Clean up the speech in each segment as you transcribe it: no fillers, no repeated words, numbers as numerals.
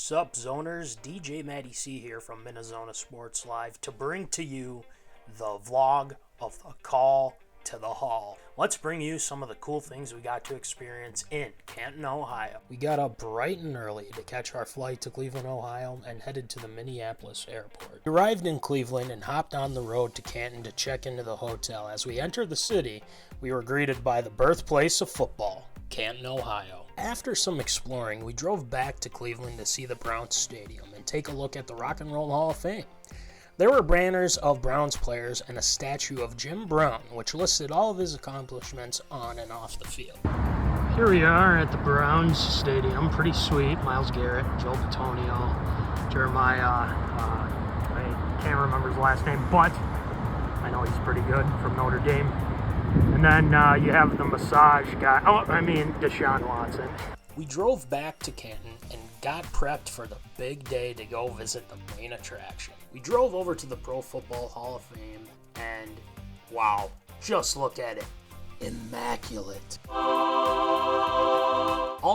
Sup Zoners, DJ Mattie C here from Minnesota Sports Live to bring to you the vlog of the call to the hall. Let's bring you some of the cool things we got to experience in Canton, Ohio. We got up bright and early to catch our flight to Cleveland, Ohio, and headed to the Minneapolis airport. We arrived in Cleveland and hopped on the road to Canton to check into the hotel. As we entered the city, we were greeted by the birthplace of football, Canton, Ohio. After some exploring, we drove back to Cleveland to see the Browns Stadium and take a look at the Rock and Roll Hall of Fame. There were banners of Browns players and a statue of Jim Brown, which listed all of his accomplishments on and off the field. Here we are at the Browns Stadium. Pretty sweet. Myles Garrett, Joe Bitonio, Jeremiah, I can't remember his last name, but I know he's pretty good, from Notre Dame. And then you have the massage guy, Deshaun Watson. We drove back to Canton and got prepped for the big day to go visit the main attraction. We drove over to the Pro Football Hall of Fame and wow, just look at it. Immaculate. All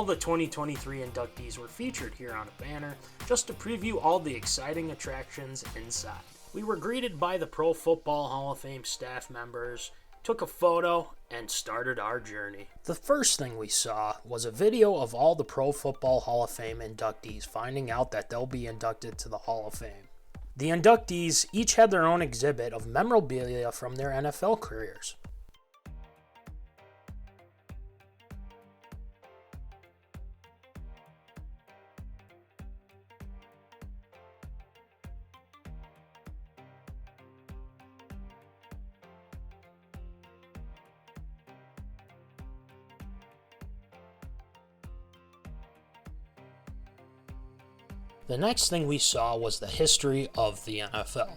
the 2023 inductees were featured here on a banner just to preview all the exciting attractions inside. We were greeted by the Pro Football Hall of Fame staff members, took a photo, and started our journey. The first thing we saw was a video of all the Pro Football Hall of Fame inductees finding out that they'll be inducted to the Hall of Fame. The inductees each had their own exhibit of memorabilia from their NFL careers. The next thing we saw was the history of the NFL,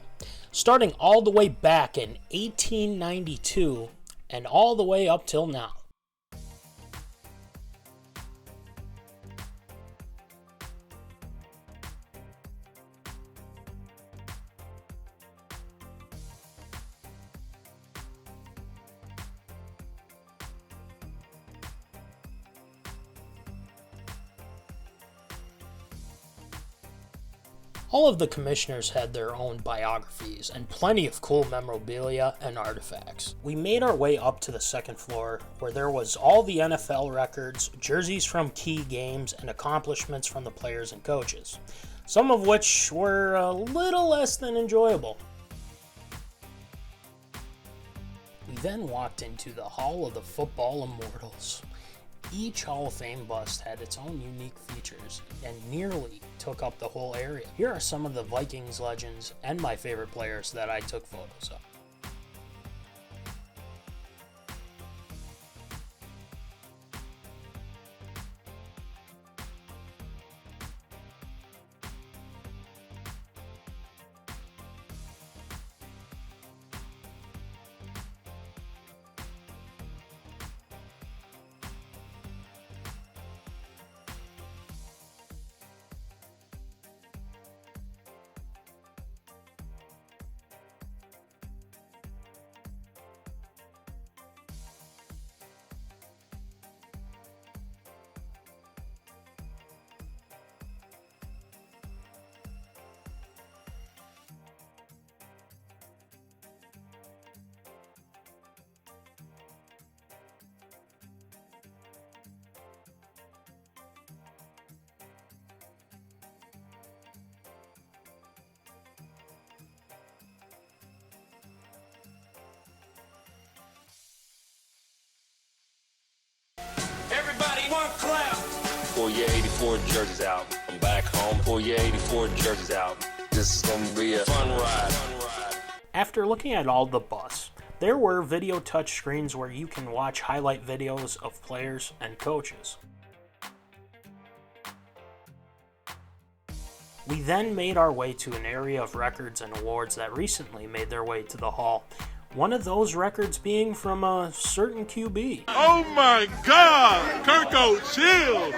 starting all the way back in 1892 and all the way up till now. All of the commissioners had their own biographies and plenty of cool memorabilia and artifacts. We made our way up to the second floor where there was all the NFL records, jerseys from key games, and accomplishments from the players and coaches, some of which were a little less than enjoyable. We then walked into the Hall of the Football Immortals. Each Hall of Fame bust had its own unique features and nearly took up the whole area. Here are some of the Vikings legends and my favorite players that I took photos of. Pull your 84 jerseys out. I'm back home. Pull your 84 jerseys out. This is gonna be a fun ride. After looking at all the busts, there were video touchscreens where you can watch highlight videos of players and coaches. We then made our way to an area of records and awards that recently made their way to the hall. One of those records being from a certain QB. Oh my God! Kirko, chill!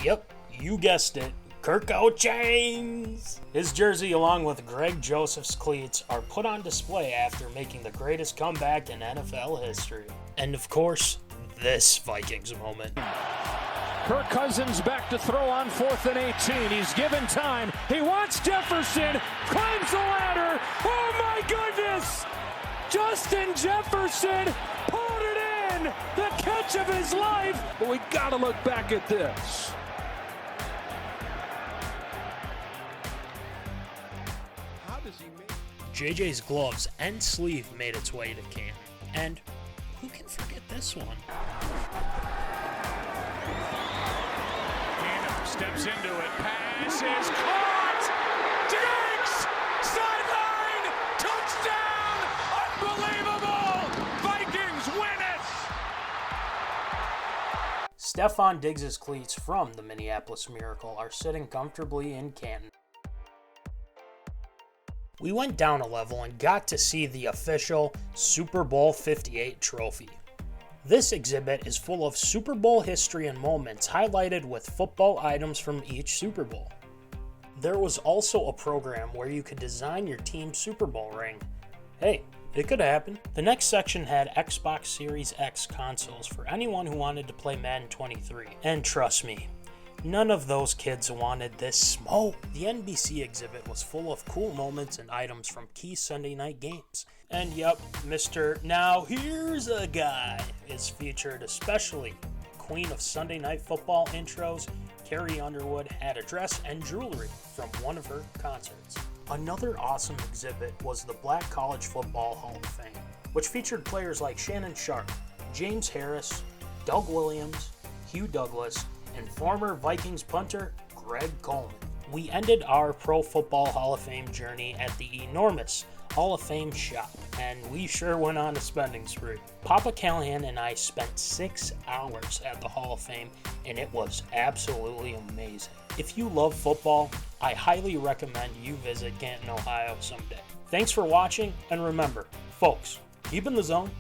Yep, you guessed it. Kirko Chains! His jersey along with Greg Joseph's cleats are put on display after making the greatest comeback in NFL history. And of course, this Vikings moment. Kirk Cousins back to throw on 4th and 18. He's given time. He wants Jefferson. Climbs the ladder. Oh my goodness! Justin Jefferson pulled it in. The catch of his life. But we got to look back at this. How does he make? JJ's gloves and sleeve made its way to Canton. And who can forget this one? Canton steps into it. Pass is caught. Diggs! Sideline! Touchdown! Unbelievable! Vikings win it! Stefon Diggs' cleats from the Minneapolis Miracle are sitting comfortably in Canton. We went down a level and got to see the official Super Bowl 58 trophy. This exhibit is full of Super Bowl history and moments highlighted with football items from each Super Bowl. There was also a program where you could design your team's Super Bowl ring. Hey, it could happen. The next section had Xbox Series X consoles for anyone who wanted to play Madden 23. And trust me, none of those kids wanted this smoke. The NBC exhibit was full of cool moments and items from key Sunday night games. And yep, Mr. Now Here's a Guy is featured, especially Queen of Sunday Night Football intros. Carrie Underwood had a dress and jewelry from one of her concerts. Another awesome exhibit was the Black College Football Hall of Fame, which featured players like Shannon Sharpe, James Harris, Doug Williams, Hugh Douglas, and former Vikings punter Greg Coleman. We ended our Pro Football Hall of Fame journey at the enormous Hall of Fame shop, and we sure went on a spending spree. Papa Callahan and I spent 6 hours at the Hall of Fame, and it was absolutely amazing. If you love football, I highly recommend you visit Canton, Ohio someday. Thanks for watching, and remember, folks, keep in the zone,